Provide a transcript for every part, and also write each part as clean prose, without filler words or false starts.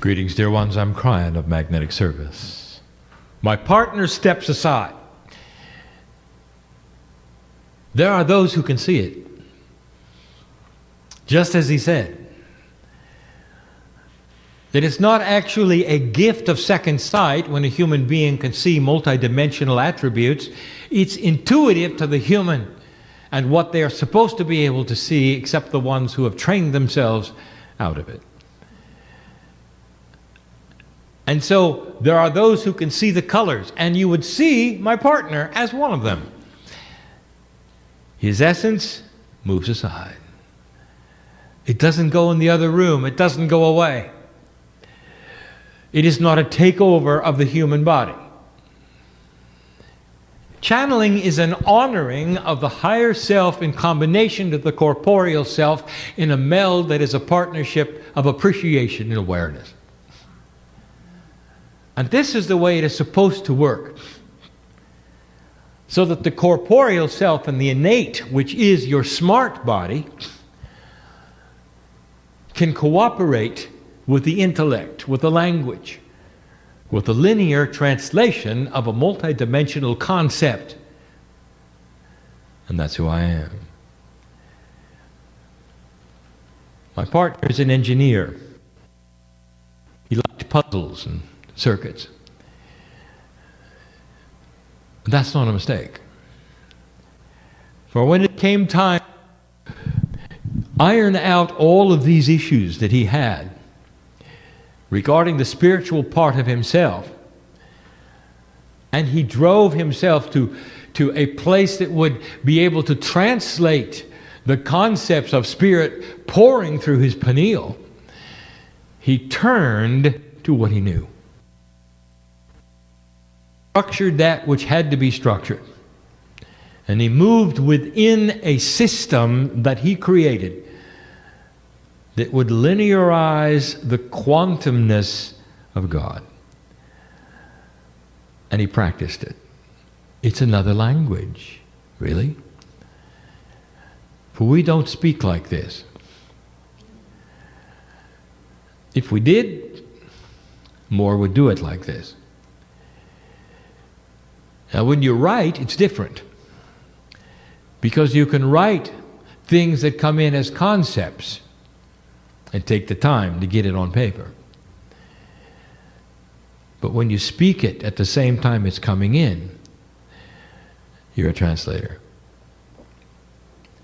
Greetings, dear ones. I'm Kryon of Magnetic Service. My partner steps aside. There are those who can see it. Just as he said, that it's not actually a gift of second sight when a human being can see multidimensional attributes. It's intuitive to the human and what they are supposed to be able to see, except the ones who have trained themselves out of it. And so there are those who can see the colors, and you would see my partner as one of them. His essence moves aside. It doesn't go in the other room. It doesn't go away. It is not a takeover of the human body. Channeling is an honoring of the higher self in combination with the corporeal self in a meld that is a partnership of appreciation and awareness. And this is the way it is supposed to work. So that the corporeal self and the innate, which is your smart body, can cooperate with the intellect, with the language, with the linear translation of a multidimensional concept. And that's who I am. My partner is an engineer. He liked puzzles and circuits. That's not a mistake. For when it came time to iron out all of these issues that he had regarding the spiritual part of himself, and he drove himself to a place that would be able to translate the concepts of spirit pouring through his pineal, he turned to what he knew. Structured that which had to be structured. And he moved within a system that he created that would linearize the quantumness of God. And he practiced it. It's another language, really. For we don't speak like this. If we did, more would do it like this. Now when you write, it's different. Because you can write things that come in as concepts and take the time to get it on paper. But when you speak it at the same time it's coming in, you're a translator.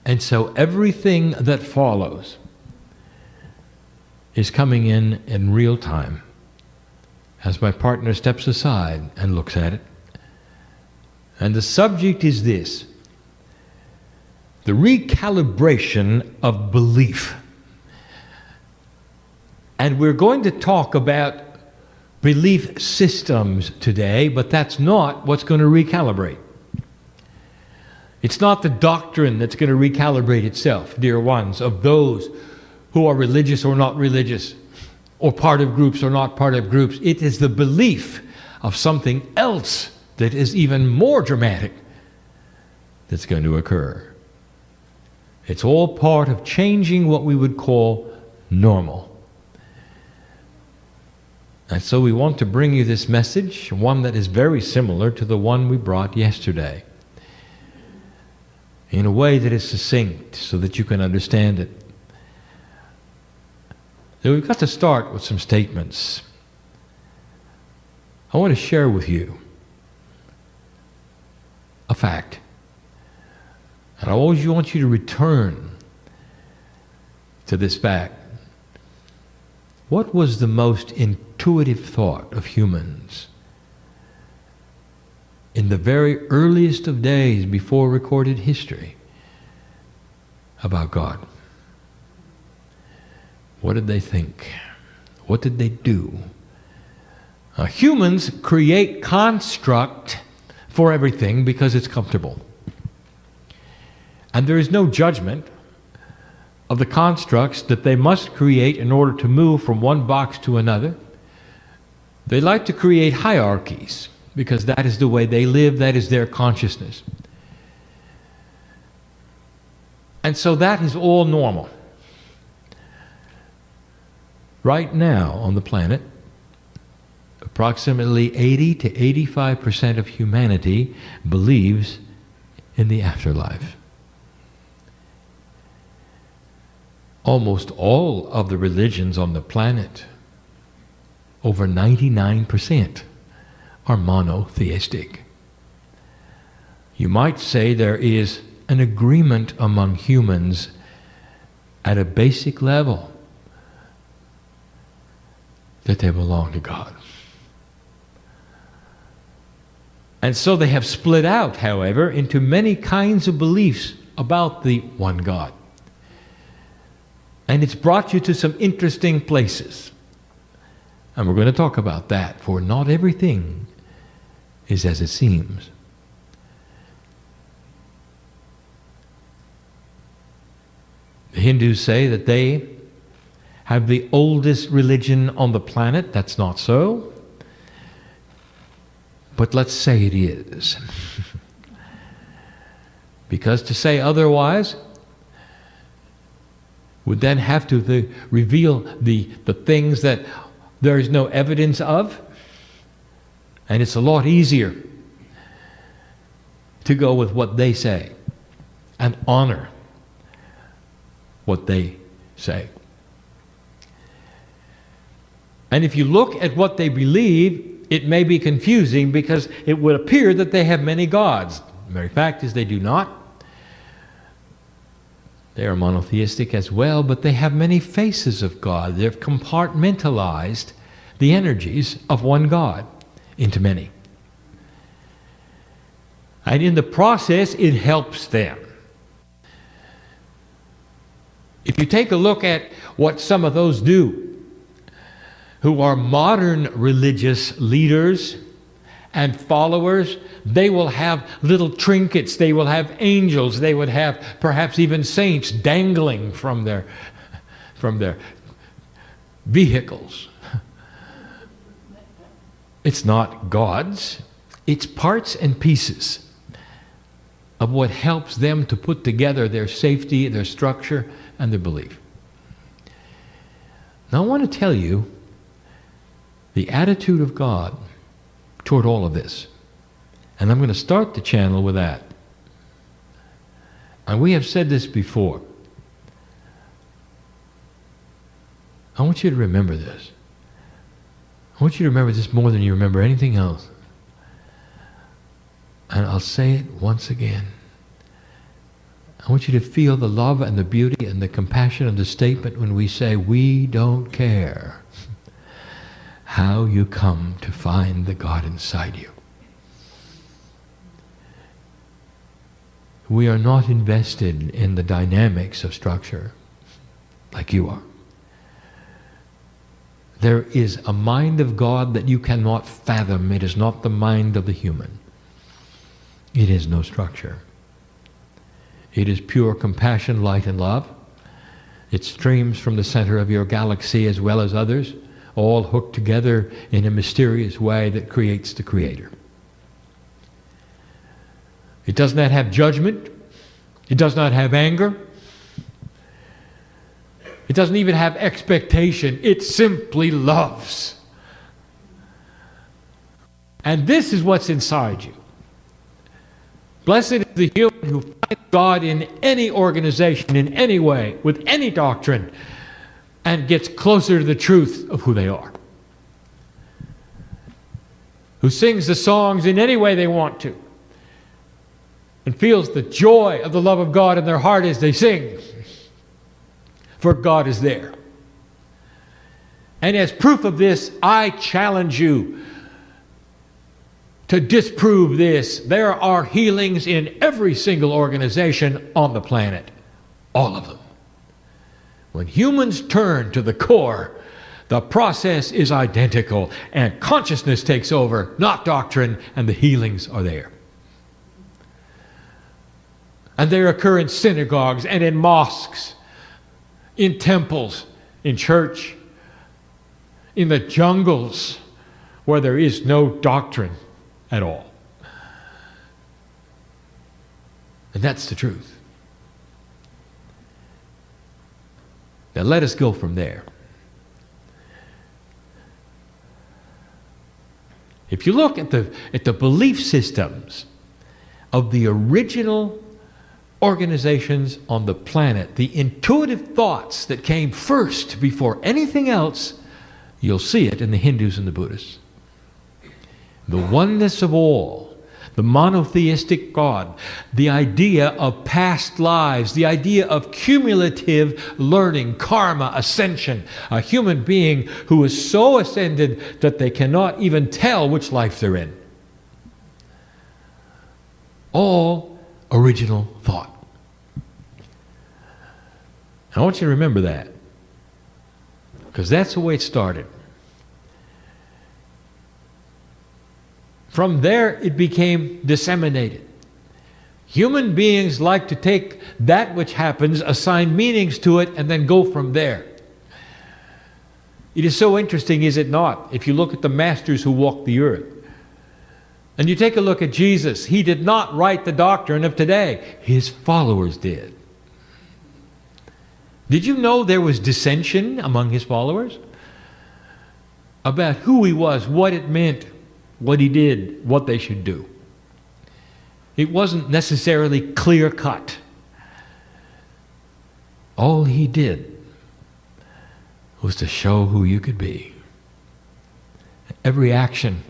And so everything that follows is coming in real time as my partner steps aside and looks at it. And the subject is this: the recalibration of belief. And we're going to talk about belief systems today, but that's not what's going to recalibrate. It's not the doctrine that's going to recalibrate itself, dear ones, of those who are religious or not religious, or part of groups or not part of groups. It is the belief of something else that is even more dramatic that's going to occur. It's all part of changing what we would call normal. And so we want to bring you this message, one that is very similar to the one we brought yesterday, in a way that is succinct so that you can understand it. So we've got to start with some statements. I want to share with you a fact. And I always want you to return to this fact. What was the most intuitive thought of humans in the very earliest of days before recorded history about God? What did they think? What did they do? Humans create construct for everything because it's comfortable. And there is no judgment of the constructs that they must create in order to move from one box to another. They like to create hierarchies because that is the way they live, that is their consciousness. And so that is all normal. right now on the planet, approximately 80 to 85% of humanity believes in the afterlife. Almost all of the religions on the planet, over 99%, are monotheistic. You might say there is an agreement among humans at a basic level that they belong to God. And so they have split out, however, into many kinds of beliefs about the one God. And it's brought you to some interesting places. And we're going to talk about that, for not everything is as it seems. The Hindus say that they have the oldest religion on the planet. That's not so. But let's say it is. Because to say otherwise would then have to reveal the things that there is no evidence of. And it's a lot easier to go with what they say and honor what they say. And if you look at what they believe, it may be confusing because it would appear that they have many gods. The very fact is they do not. They are monotheistic as well, but they have many faces of God. They've compartmentalized the energies of one God into many. And in the process, it helps them. If you take a look at what some of those do, who are modern religious leaders and followers, they will have little trinkets, they will have angels, they would have perhaps even saints dangling from their vehicles. It's not gods, it's parts and pieces of what helps them to put together their safety, their structure, and their belief. Now I want to tell you the attitude of God toward all of this. And I'm going to start the channel with that. And we have said this before. I want you to remember this. I want you to remember this more than you remember anything else. And I'll say it once again. I want you to feel the love and the beauty and the compassion of the statement when we say, we don't care how you come to find the God inside you. We are not invested in the dynamics of structure like you are. There is a mind of God that you cannot fathom. It is not the mind of the human. It is no structure. It is pure compassion, light, and love. It streams from the center of your galaxy as well as others, all hooked together in a mysterious way that creates the Creator. It does not have judgment. It does not have anger. It doesn't even have expectation. It simply loves. And this is what's inside you. Blessed is the human who finds God in any organization, in any way, with any doctrine, and gets closer to the truth of who they are. Who sings the songs in any way they want to, and feels the joy of the love of God in their heart as they sing. For God is there. And as proof of this, I challenge you to disprove this. There are healings in every single organization on the planet. All of them. When humans turn to the core, the process is identical, and consciousness takes over, not doctrine, and the healings are there. And they occur in synagogues and in mosques, in temples, in church, in the jungles where there is no doctrine at all. And that's the truth. Now let us go from there. If you look at the belief systems of the original organizations on the planet, the intuitive thoughts that came first before anything else, you'll see it in the Hindus and the Buddhists. The oneness of all, the monotheistic God, the idea of past lives, the idea of cumulative learning, karma, ascension, a human being who is so ascended that they cannot even tell which life they're in. All original thought. I want you to remember that, because that's the way it started. From there, it became disseminated. Human beings like to take that which happens, assign meanings to it, and then go from there. It is so interesting, is it not, if you look at the masters who walked the earth. And you take a look at Jesus, he did not write the doctrine of today. His followers did. Did you know there was dissension among his followers about who he was, what it meant, what he did, what they should do? It wasn't necessarily clear-cut. All he did was to show who you could be. Every action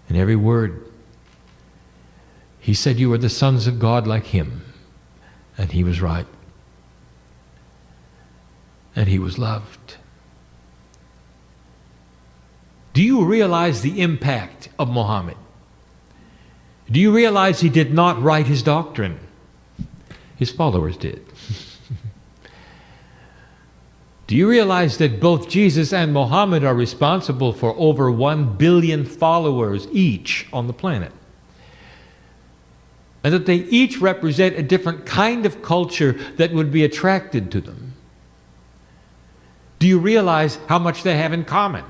and every word. He said you were the sons of God like him. And he was right. And he was loved. Do you realize the impact of Muhammad? Do you realize he did not write his doctrine? His followers did. Do you realize that both Jesus and Muhammad are responsible for over 1 billion followers each on the planet? And that they each represent a different kind of culture that would be attracted to them? Do you realize how much they have in common?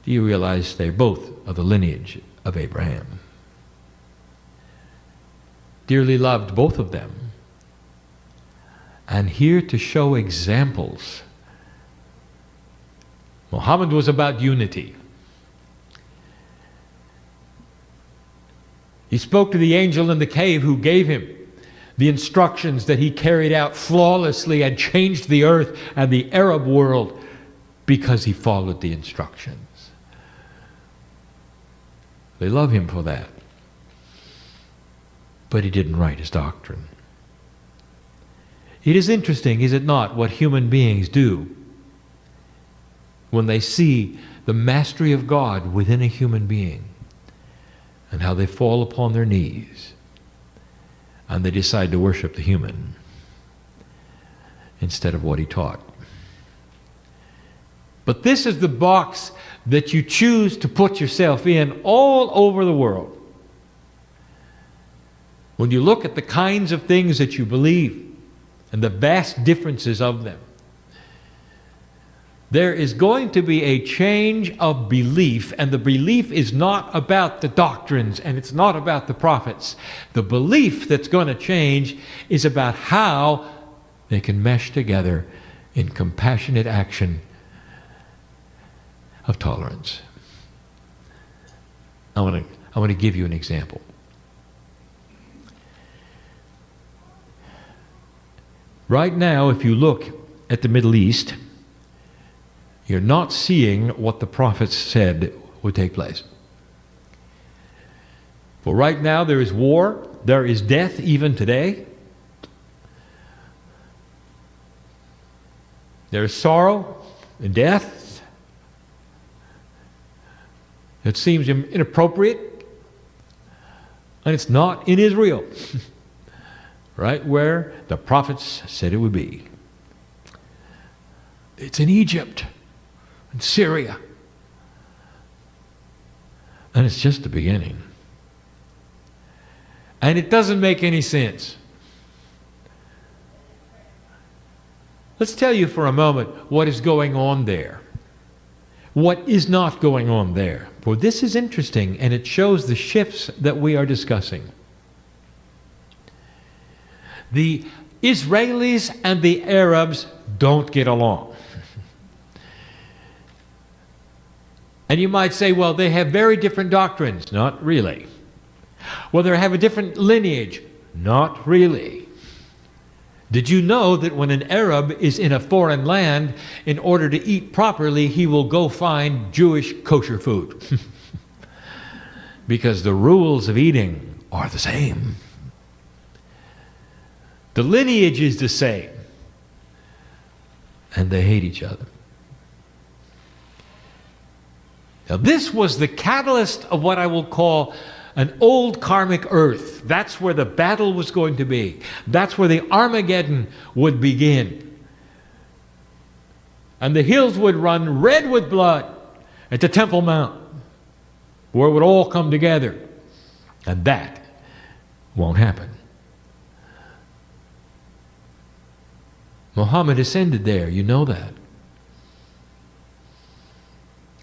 Do you realize they're both of the lineage of Abraham? Dearly loved, both of them. And here to show examples. Muhammad was about unity. He spoke to the angel in the cave who gave him the instructions that he carried out flawlessly and changed the earth and the Arab world because he followed the instructions. They love him for that. But he didn't write his doctrine. It is interesting, is it not, what human beings do when they see the mastery of God within a human being and how they fall upon their knees and they decide to worship the human instead of what he taught. But this is the box that you choose to put yourself in all over the world. When you look at the kinds of things that you believe and the vast differences of them, there is going to be a change of belief, and the belief is not about the doctrines and it's not about the prophets. The belief that's going to change is about how they can mesh together in compassionate action of tolerance. I want to give you an example. Right now, if you look at the Middle East, you're not seeing what the prophets said would take place. For right now there is war, there is death even today. There is sorrow and death. It seems inappropriate, and it's not in Israel. Right where the prophets said it would be. It's in Egypt and Syria. And it's just the beginning. And it doesn't make any sense. Let's tell you for a moment what is going on there. What is not going on there. For this is interesting, and it shows the shifts that we are discussing. The Israelis and the Arabs don't get along. And you might say, well, they have very different doctrines. Not really. Well, they have a different lineage. Not really. Did you know that when an Arab is in a foreign land, in order to eat properly, he will go find Jewish kosher food? Because the rules of eating are the same. The lineage is the same. And they hate each other. Now, this was the catalyst of what I will call an old karmic earth. That's where the battle was going to be. That's where the Armageddon would begin. And the hills would run red with blood at the Temple Mount, where it would all come together. And that won't happen. Muhammad ascended there, you know that.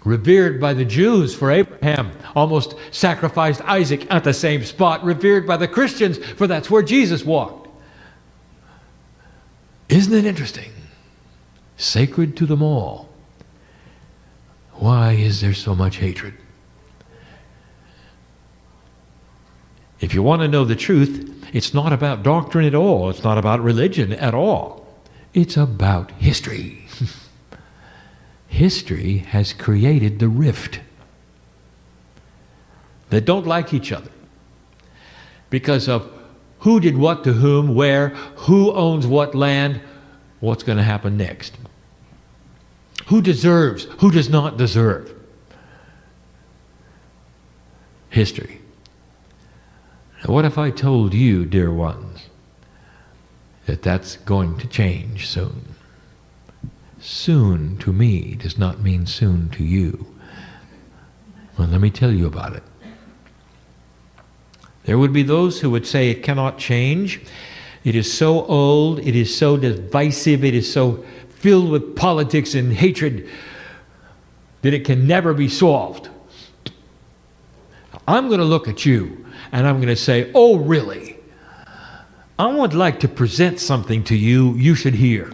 Revered by the Jews for Abraham, almost sacrificed Isaac at the same spot. Revered by the Christians, for that's where Jesus walked. Isn't it interesting? Sacred to them all. Why is there so much hatred? If you want to know the truth, it's not about doctrine at all. It's not about religion at all. It's about history. History has created the rift. They don't like each other because of who did what to whom, where, who owns what land, what's going to happen next. Who deserves, who does not deserve. History. Now, what if I told you, dear ones, that that's going to change soon? Soon to me does not mean soon to you. Well, let me tell you about it. There would be those who would say it cannot change. It is so old, it is so divisive, it is so filled with politics and hatred that it can never be solved. I'm going to look at you and I'm going to say, oh really? I would like to present something to you you should hear.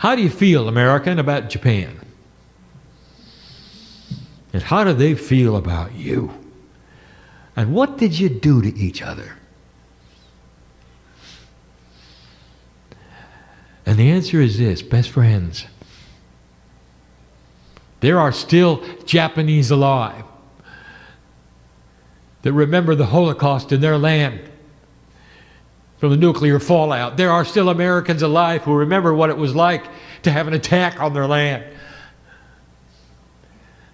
How do you feel, American, about Japan? And how do they feel about you? And what did you do to each other? And the answer is this, best friends. There are still Japanese alive that remember the Holocaust in their land from the nuclear fallout. There are still Americans alive who remember what it was like to have an attack on their land.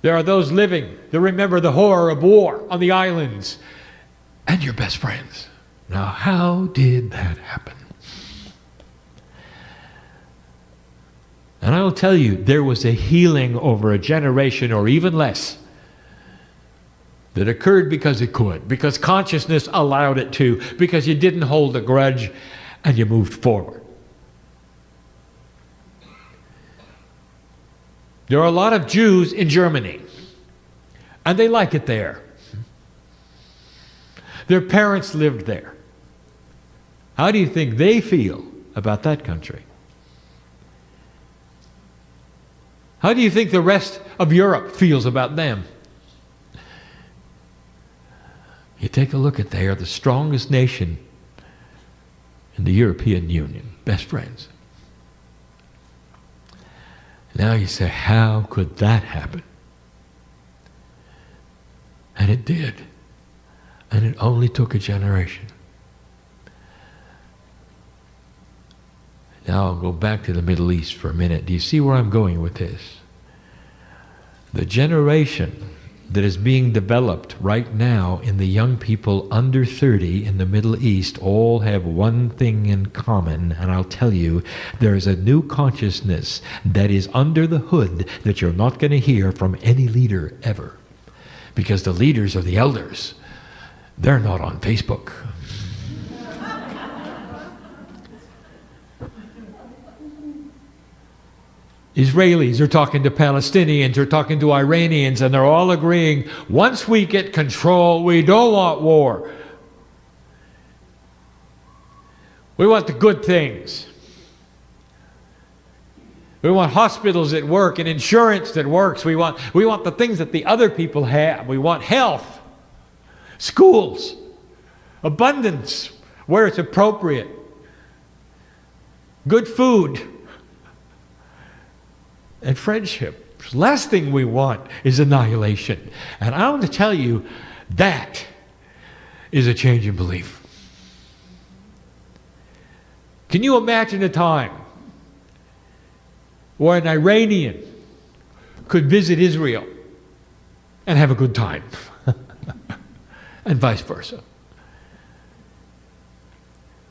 There are those living that remember the horror of war on the islands and your best friends. Now, how did that happen? And I will tell you, there was a healing over a generation or even less that occurred because it could, because consciousness allowed it to, because you didn't hold a grudge and you moved forward. There are a lot of Jews in Germany, and they like it there. Their parents lived there. How do you think they feel about that country? How do you think the rest of Europe feels about them? You take a look at, they are the strongest nation in the European Union, best friends. Now you say, how could that happen? And it did. And it only took a generation. Now I'll go back to the Middle East for a minute. Do you see where I'm going with this? The generation that is being developed right now in the young people under 30 in the Middle East all have one thing in common, and I'll tell you, there is a new consciousness that is under the hood that you're not going to hear from any leader ever. Because the leaders are the elders. They're not on Facebook. Israelis are talking to Palestinians, they're talking to Iranians, and they're all agreeing, once we get control, we don't want war. We want the good things. We want hospitals that work and insurance that works. We want the things that the other people have. We want health, schools, abundance where it's appropriate, good food, and friendship. The last thing we want is annihilation. And I want to tell you, that is a change in belief. Can you imagine a time where an Iranian could visit Israel and have a good time? And vice versa.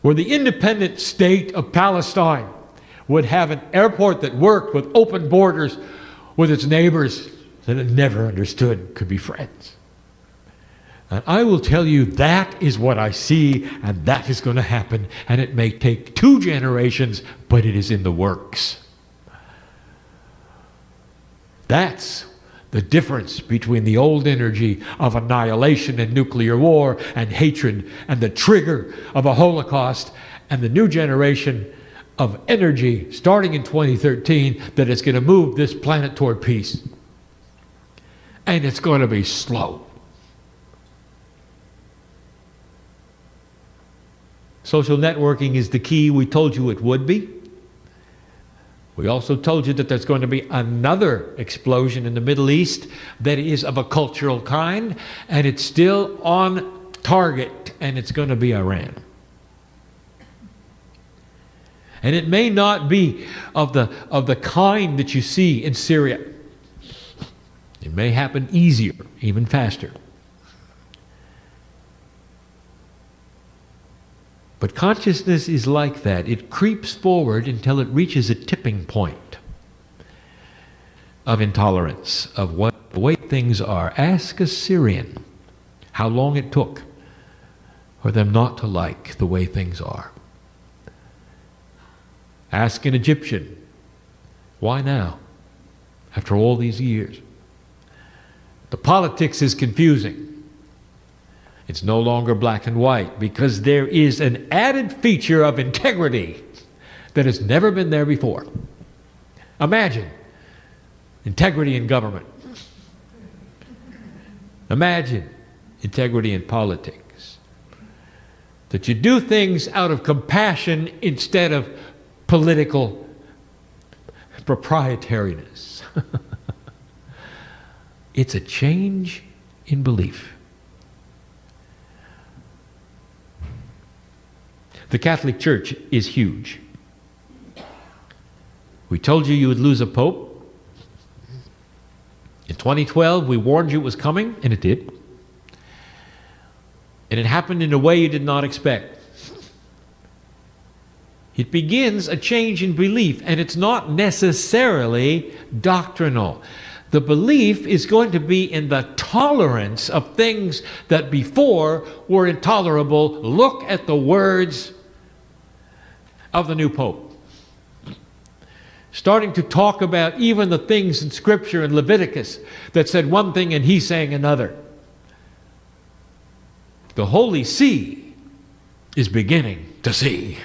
Where the independent state of Palestine would have an airport that worked with open borders with its neighbors that it never understood could be friends. And I will tell you, that is what I see, and that is going to happen. And it may take 2 generations, but it is in the works. That's the difference between the old energy of annihilation and nuclear war and hatred and the trigger of a Holocaust, and the new generation of energy starting in 2013 that is going to move this planet toward peace. And it's going to be slow. Social networking is the key. We told you it would be. We also told you that there's going to be another explosion in the Middle East that is of a cultural kind, and it's still on target, and it's going to be Iran. And it may not be of the kind that you see in Syria. It may happen easier, even faster. But consciousness is like that. It creeps forward until it reaches a tipping point of intolerance, of what the way things are. Ask a Syrian how long it took for them not to like the way things are. Ask an Egyptian, why now, after all these years? The politics is confusing. It's no longer black and white, because there is an added feature of integrity that has never been there before. Imagine integrity in government. Imagine integrity in politics. That you do things out of compassion instead of political proprietariness. It's a change in belief. The Catholic Church is huge. We told you you would lose a pope. In 2012, we warned you it was coming, and it did. And it happened in a way you did not expect. It begins a change in belief, and it's not necessarily doctrinal. The belief is going to be in the tolerance of things that before were intolerable. Look at the words of the new pope. Starting to talk about even the things in Scripture in Leviticus that said one thing and he's saying another. The Holy See is beginning to see.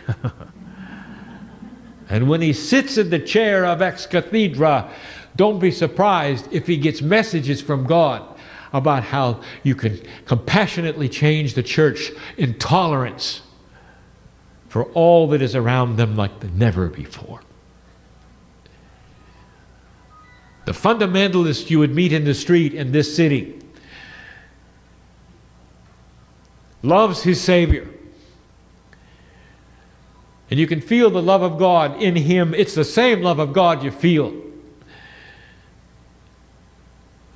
And when he sits in the chair of ex cathedra, don't be surprised if he gets messages from God about how you can compassionately change the church in tolerance for all that is around them like never before. The fundamentalist you would meet in the street in this city loves his Savior. And you can feel the love of God in him. It's the same love of God you feel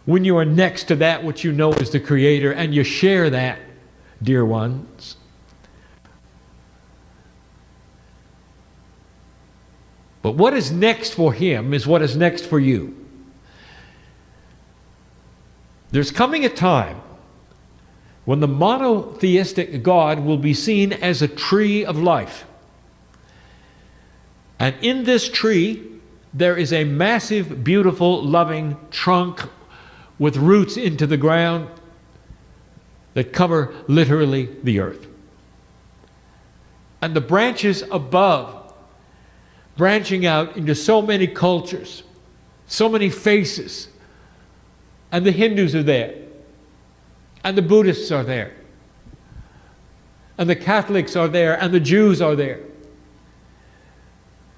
when you are next to that which you know is the Creator, and you share that, dear ones. But what is next for him is what is next for you. There's coming a time when the monotheistic God will be seen as a tree of life. And in this tree, there is a massive, beautiful, loving trunk with roots into the ground that cover literally the earth. And the branches above branching out into so many cultures, so many faces. And the Hindus are there. And the Buddhists are there. And the Catholics are there. And the Jews are there.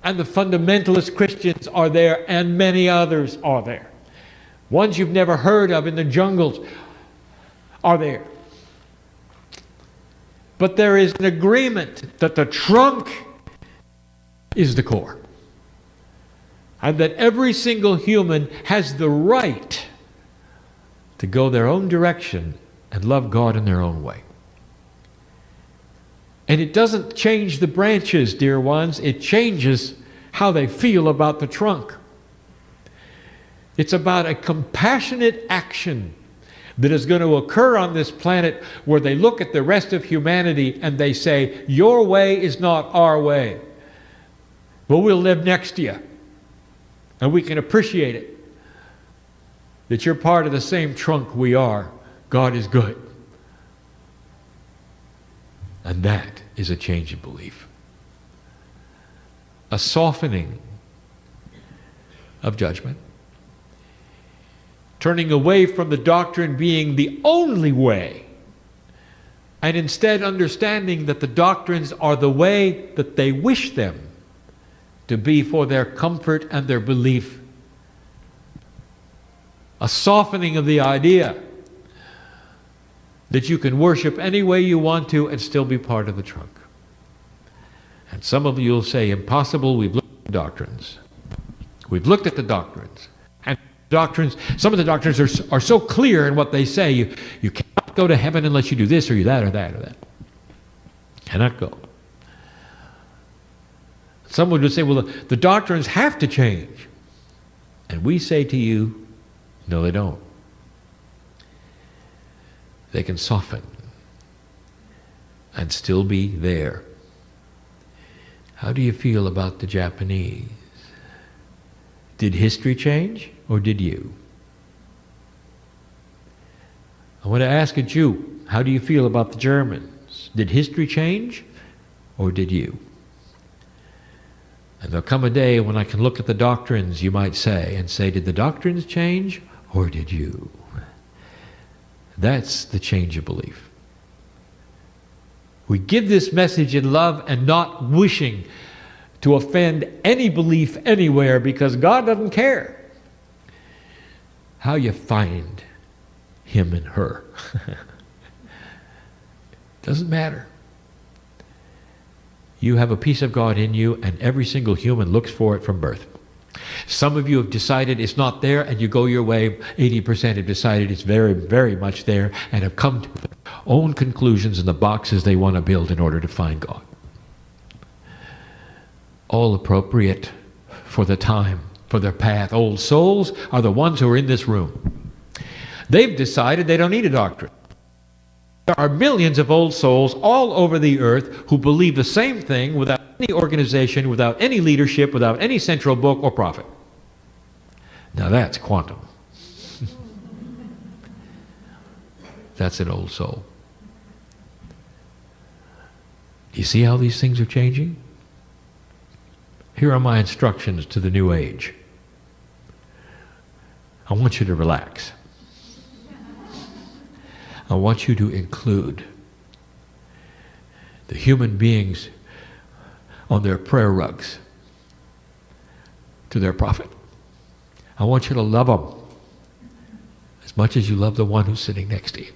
And the fundamentalist Christians are there. And many others are there. Ones you've never heard of in the jungles are there. But there is an agreement that the trunk is the core. And that every single human has the right to go their own direction and love God in their own way. And it doesn't change the branches, dear ones. It changes how they feel about the trunk. It's about a compassionate action that is going to occur on this planet where they look at the rest of humanity and they say, your way is not our way, but we'll live next to you. And we can appreciate it, that you're part of the same trunk we are. God is good. And that is a change of belief. A softening of judgment. Turning away from the doctrine being the only way, and instead understanding that the doctrines are the way that they wish them to be for their comfort and their belief. A softening of the idea that you can worship any way you want to and still be part of the trunk. And some of you will say, impossible, we've looked at the doctrines. We've looked at the doctrines. And doctrines, some of the doctrines are so clear in what they say, you cannot go to heaven unless you do this or you that or that or that. Cannot go. Someone would say, well, the doctrines have to change. And we say to you, no, they don't. They can soften and still be there. How do you feel about the Japanese? Did history change or did you? I want to ask a Jew, how do you feel about the Germans? Did history change or did you? And there'll come a day when I can look at the doctrines, you might say, and say, did the doctrines change or did you? That's the change of belief. We give this message in love and not wishing to offend any belief anywhere, because God doesn't care how you find him and her. Doesn't matter. You have a piece of God in you, and every single human looks for it from birth. Some of you have decided it's not there, and you go your way. 80% have decided it's very, very much there, and have come to their own conclusions in the boxes they want to build in order to find God. All appropriate for the time, for their path. Old souls are the ones who are in this room. They've decided they don't need a doctrine. There are millions of old souls all over the earth who believe the same thing without any organization, without any leadership, without any central book or prophet. Now that's quantum. That's an old soul. Do you see how these things are changing? Here are my instructions to the new age. I want you to relax. I want you to include the human beings on their prayer rugs to their prophet. I want you to love them as much as you love the one who's sitting next to you.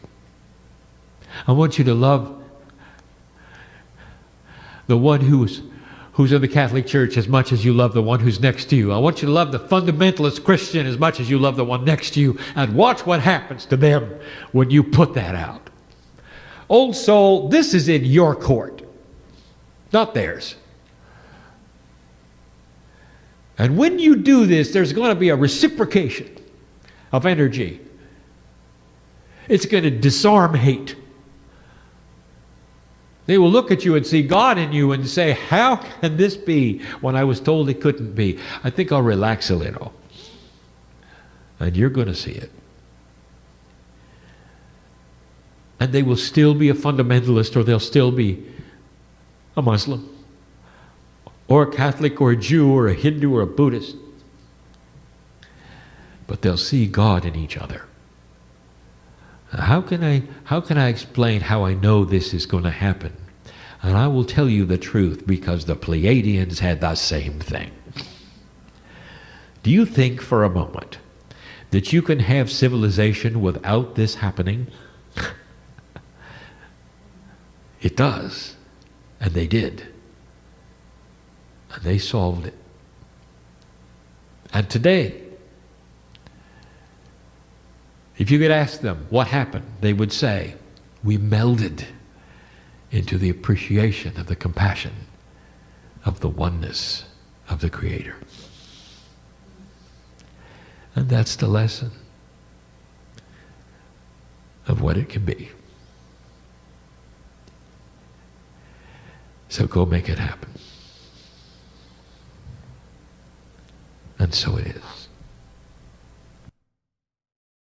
I want you to love the one who's in the Catholic Church as much as you love the one who's next to you. I want you to love the fundamentalist Christian as much as you love the one next to you, and watch what happens to them when you put that out. Old soul, this is in your court, not theirs. And when you do this, there's going to be a reciprocation of energy. It's going to disarm hate. They will look at you and see God in you and say, how can this be when I was told it couldn't be? I think I'll relax a little. And you're going to see it. And they will still be a fundamentalist, or they'll still be a Muslim, or a Catholic or a Jew or a Hindu or a Buddhist. But they'll see God in each other. How can I explain how I know this is going to happen? And I will tell you the truth, because the Pleiadians had the same thing. Do you think for a moment that you can have civilization without this happening? It does. And they did. And they solved it. And today, if you could ask them what happened, they would say, we melded into the appreciation of the compassion of the oneness of the Creator. And that's the lesson of what it can be. So go make it happen. And so it is.